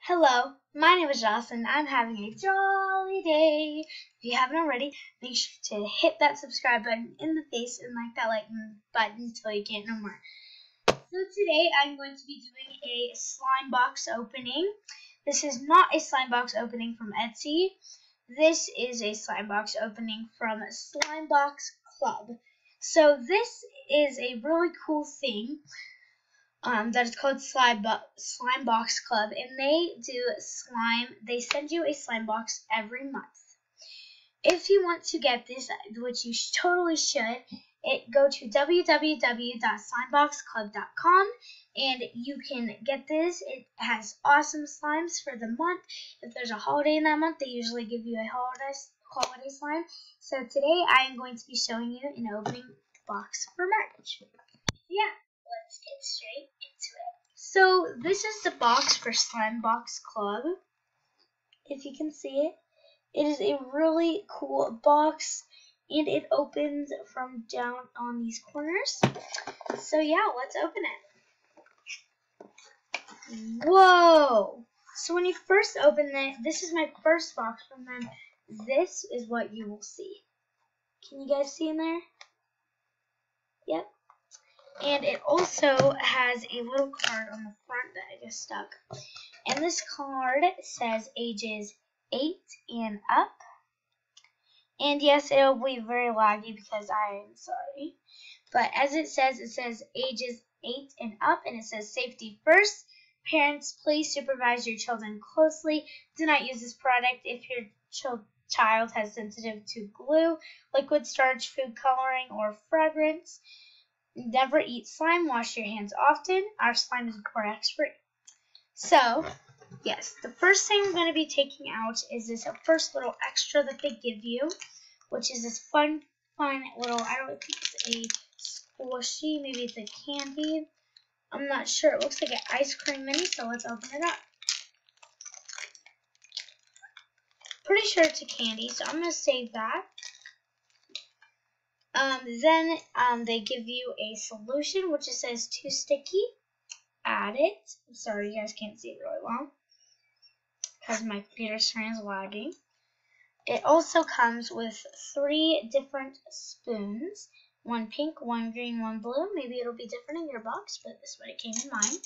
Hello, my name is Jocelyn. I'm having a jolly day. If you haven't already, make sure to hit that subscribe button in the face and like that like button until you can't no more. So today I'm going to be doing a slime box opening. This is not a slime box opening from Etsy. This is a slime box opening from Slime Box Club. So this is a really cool thing. That is called Slime Box Club, and they do slime. They send you a slime box every month. If you want to get this, which you totally should, go to www.slimeboxclub.com and you can get this. It has awesome slimes for the month. If there's a holiday in that month, they usually give you a holiday slime. So today I am going to be showing you an opening box for March. Yeah. Let's get straight into it. So this is the box for Slime Box Club. If you can see it, it is a really cool box, and it opens from down on these corners. So yeah, let's open it. Whoa! So when you first open it, this is my first box from them. This is what you will see. Can you guys see in there? Yep. And it also has a little card on the front that I just stuck. And this card says ages 8 and up. And yes, it'll be very laggy because I am sorry. But as it says ages 8 and up, and it says safety first. Parents, please supervise your children closely. Do not use this product if your child has sensitive to glue, liquid starch, food coloring, or fragrance. Never eat slime. Wash your hands often. Our slime is borax free. So, yes, the first thing I'm going to be taking out is this first little extra that they give you, which is this fun little, I don't think it's a squishy, maybe it's a candy. I'm not sure. It looks like an ice cream mini, so let's open it up. Pretty sure it's a candy, so I'm going to save that. Then they give you a solution, which it says too sticky. Add it. I'm sorry you guys can't see it really well because my computer screen is lagging. It also comes with 3 different spoons. 1 pink, 1 green, 1 blue. Maybe it'll be different in your box, but this is what it came in mine.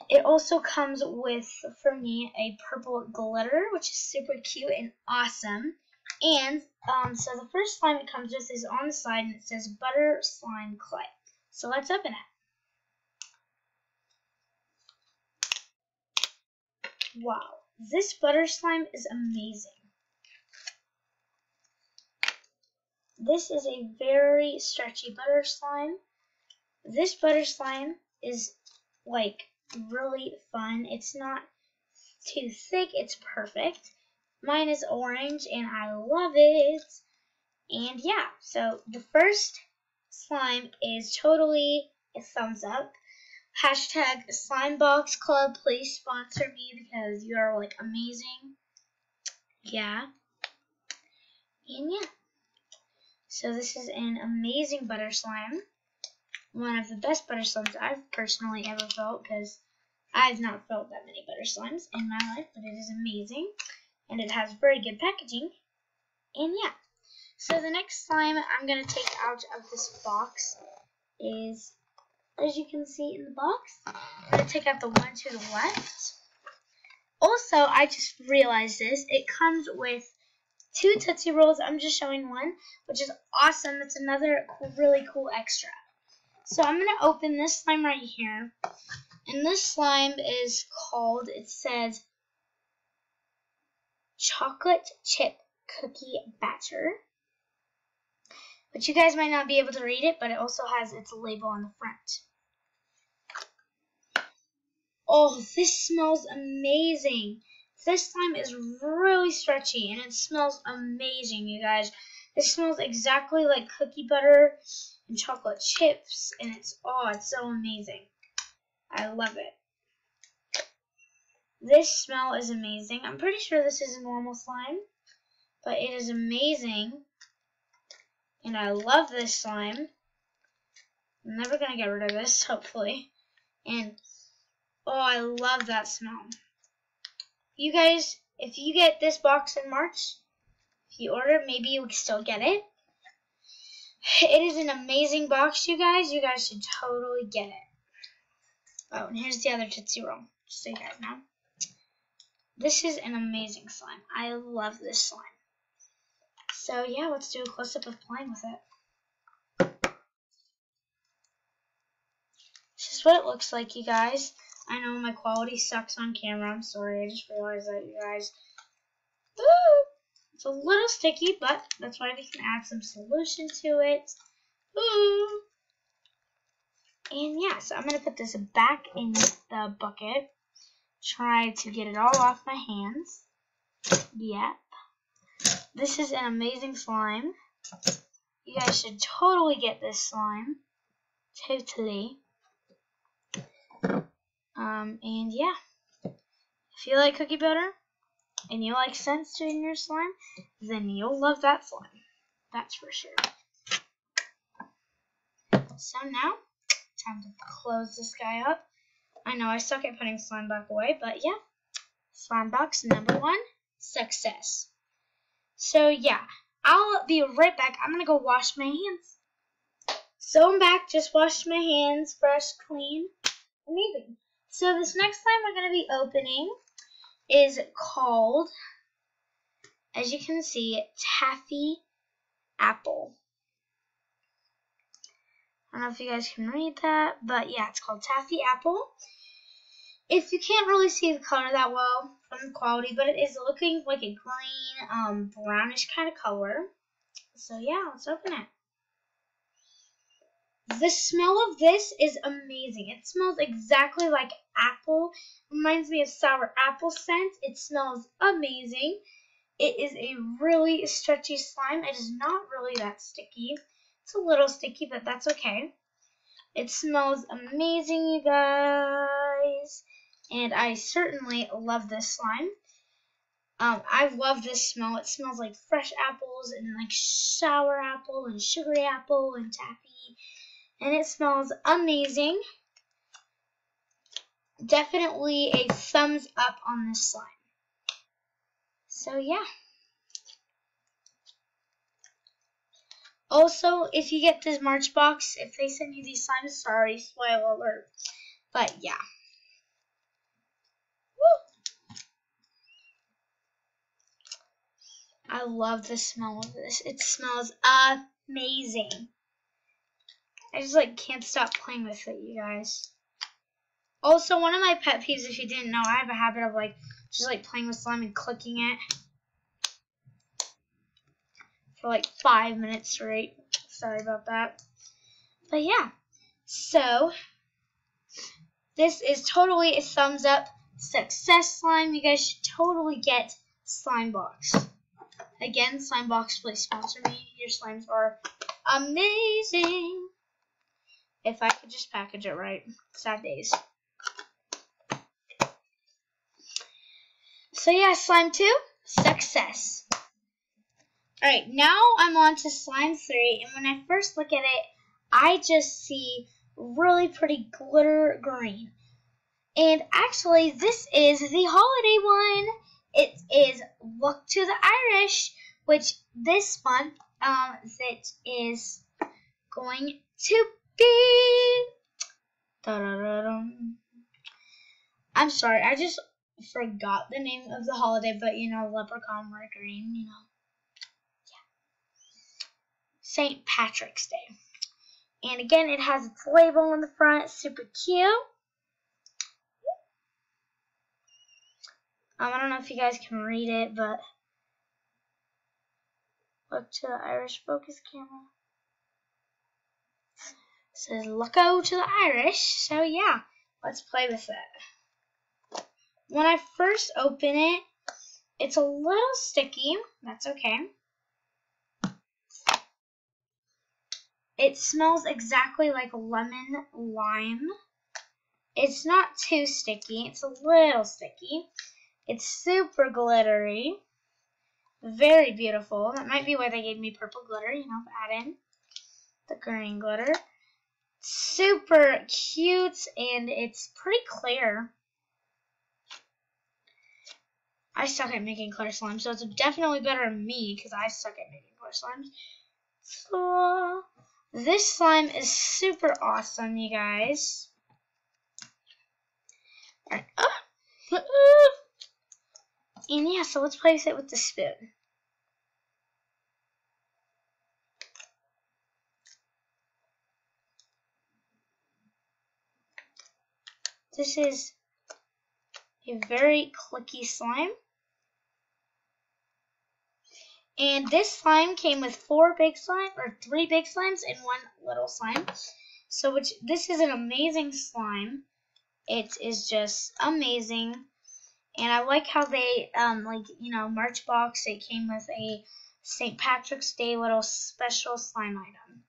It also comes with, for me, a purple glitter, which is super cute and awesome. And so the first slime it comes with is on the side, and it says Butter Slime Clay. So let's open it. Wow, this butter slime is amazing. This is a very stretchy butter slime. This butter slime is like really fun. It's not too thick, it's perfect. Mine is orange, and I love it. And yeah, so the first slime is totally a thumbs up. Hashtag Slimebox Club, please sponsor me because you are like amazing. Yeah. And yeah. So this is an amazing butter slime. One of the best butter slimes I've personally ever felt because I've not felt that many butter slimes in my life, but it is amazing. And it has very good packaging. And yeah. So the next slime I'm going to take out of this box is, as you can see in the box, I'm going to take out the one to the left. Also, I just realized this. It comes with 2 Tootsie Rolls. I'm just showing one, which is awesome. That's another really cool extra. So I'm going to open this slime right here. And this slime is called, it says, Chocolate Chip Cookie Batter. But you guys might not be able to read it, but it also has its label on the front. Oh, this smells amazing. This slime is really stretchy, and it smells amazing, you guys. This smells exactly like cookie butter and chocolate chips, and it's so amazing. I love it. This smell is amazing. I'm pretty sure this is a normal slime, but it is amazing. And I love this slime. I'm never going to get rid of this, hopefully. And, oh, I love that smell. you guys, if you get this box in March, if you order it, maybe you can still get it. It is an amazing box, you guys. You guys should totally get it. Oh, and here's the other Tootsie Roll, just so you guys know. This is an amazing slime. I love this slime. So, yeah, let's do a close-up of playing with it. This is what it looks like, you guys. I know my quality sucks on camera. I'm sorry. I just realized that, you guys. Ooh, it's a little sticky, but that's why we can add some solution to it. Ooh. And yeah, so I'm going to put this back in the bucket. Try to get it all off my hands. Yep. This is an amazing slime. You guys should totally get this slime. Totally. And yeah. If you like cookie butter and you like scents in your slime, then you'll love that slime. That's for sure. So now, time to close this guy up. I know I suck at putting slime back away, but yeah. Slime box number 1, success. So yeah, I'll be right back. I'm gonna go wash my hands. So I'm back, just washed my hands, fresh, clean, amazing. So this next slime we're gonna be opening is called, as you can see, Taffy Apple. I don't know if you guys can read that, but yeah, it's called Taffy Apple. If you can't really see the color that well from the quality, but it is looking like a green, brownish kind of color. So yeah, let's open it. The smell of this is amazing. It smells exactly like apple. Reminds me of sour apple scent. It smells amazing. It is a really stretchy slime. It is not really that sticky. It's a little sticky, but that's okay. It smells amazing, you guys. And I certainly love this slime. I love this smell. It smells like fresh apples and like sour apple and sugary apple and taffy. And it smells amazing. Definitely a thumbs up on this slime. So yeah. Also, if you get this March box, if they send you these slimes, sorry, spoiler alert. But yeah. Woo! I love the smell of this. It smells amazing. I just can't stop playing with it, you guys. Also, one of my pet peeves, if you didn't know, I have a habit of just playing with slime and clicking it for 5 minutes straight. Sorry about that. But yeah, so this is totally a thumbs up success slime. You guys should totally get Slime Box. Again, Slime Box, please sponsor me. Your slimes are amazing. If I could just package it right. Sad days. So yeah, slime 2, success. Alright, now I'm on to slime 3, and when I first look at it, I just see really pretty glitter green. And actually, this is the holiday one. It is Look to the Irish, which this month, it is going to be... I'm sorry, I just forgot the name of the holiday, but leprechaun wear green, Yeah. St. Patrick's Day. And again, it has its label on the front, super cute. I don't know if you guys can read it, but look to the Irish focus camera. It says, look out to the Irish. So yeah, let's play with it. When I first open it, it's a little sticky. That's okay. It smells exactly like lemon lime. It's not too sticky. It's a little sticky. It's super glittery. Very beautiful. That might be why they gave me purple glitter, add in the green glitter. Super cute, and it's pretty clear. I suck at making clear slime, so it's definitely better than me because I suck at making clear slimes. So this slime is super awesome, you guys. Alright. And yeah, so let's place it with the spoon. This is a very clicky slime. And this slime came with 3 big slimes and 1 little slime. So this is an amazing slime. It is just amazing. And I like how they, merch box, it came with a St. Patrick's Day little special slime item.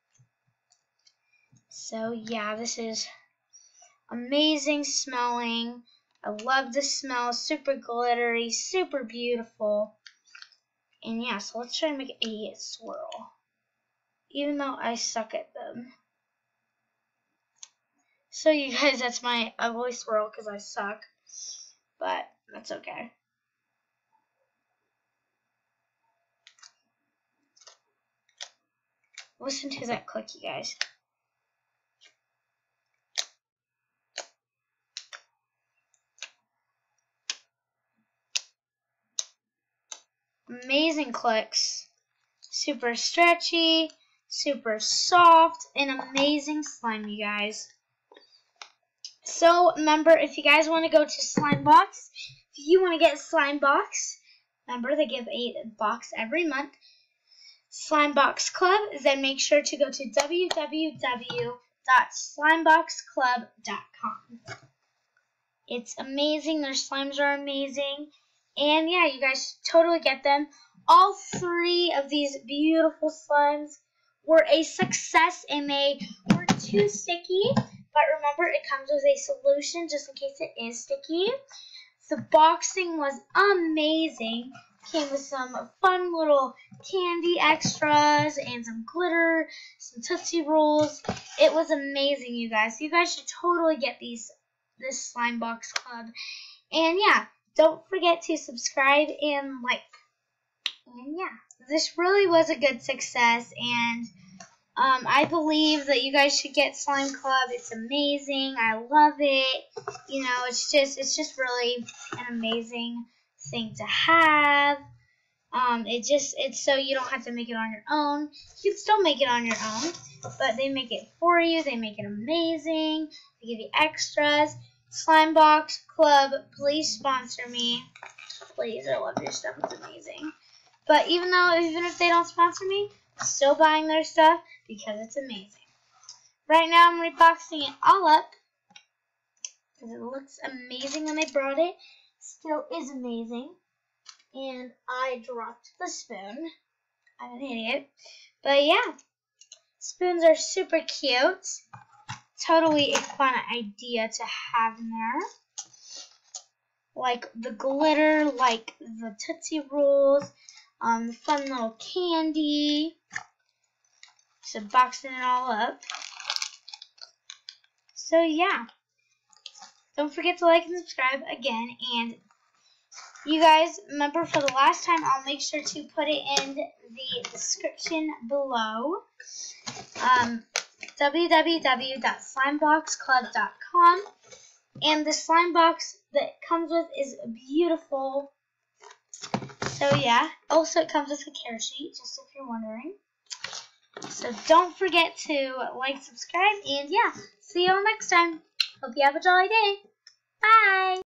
So yeah, this is amazing smelling. I love the smell. Super glittery, super beautiful. And yeah, so let's try to make a swirl. Even though I suck at them. So you guys, that's my ugly swirl because I suck. But that's okay. Listen to that click, you guys. Amazing clicks. Super stretchy, super soft, and amazing slime, you guys. So remember, if you guys want to go to Slimebox, if you want to get Slimebox, remember they give a box every month. Slimebox Club, then make sure to go to www.slimeboxclub.com. It's amazing. Their slimes are amazing. And yeah, you guys should totally get them. All 3 of these beautiful slimes were a success and they were too sticky. But remember, it comes with a solution just in case it is sticky. The boxing was amazing. Came with some fun little candy extras and some glitter, some Tootsie Rolls. It was amazing, you guys. You guys should totally get this Slimebox Club. And yeah, don't forget to subscribe and like. And yeah, this really was a good success. And I believe that you guys should get Slime Club. It's amazing. I love it. You know, it's just really an amazing thing to have. It's so you don't have to make it on your own. You can still make it on your own, but they make it for you. They make it amazing. They give you extras. Slimebox Club, please sponsor me. Please, I love your stuff. It's amazing. But even if they don't sponsor me, I'm still buying their stuff because it's amazing. Right now, I'm reboxing it all up because it looks amazing when they brought it. Still is amazing. And I dropped the spoon. I'm an idiot. But yeah, spoons are super cute. Totally a fun idea to have in there. Like the glitter, like the Tootsie Rolls, the fun little candy. So boxing it all up. So yeah, don't forget to like and subscribe again. And you guys, remember for the last time, I'll make sure to put it in the description below. www.slimeboxclub.com. And the slime box that it comes with is beautiful. So yeah, also it comes with a care sheet, just if you're wondering. So don't forget to like, subscribe, and yeah, see you all next time. Hope you have a jolly day. Bye!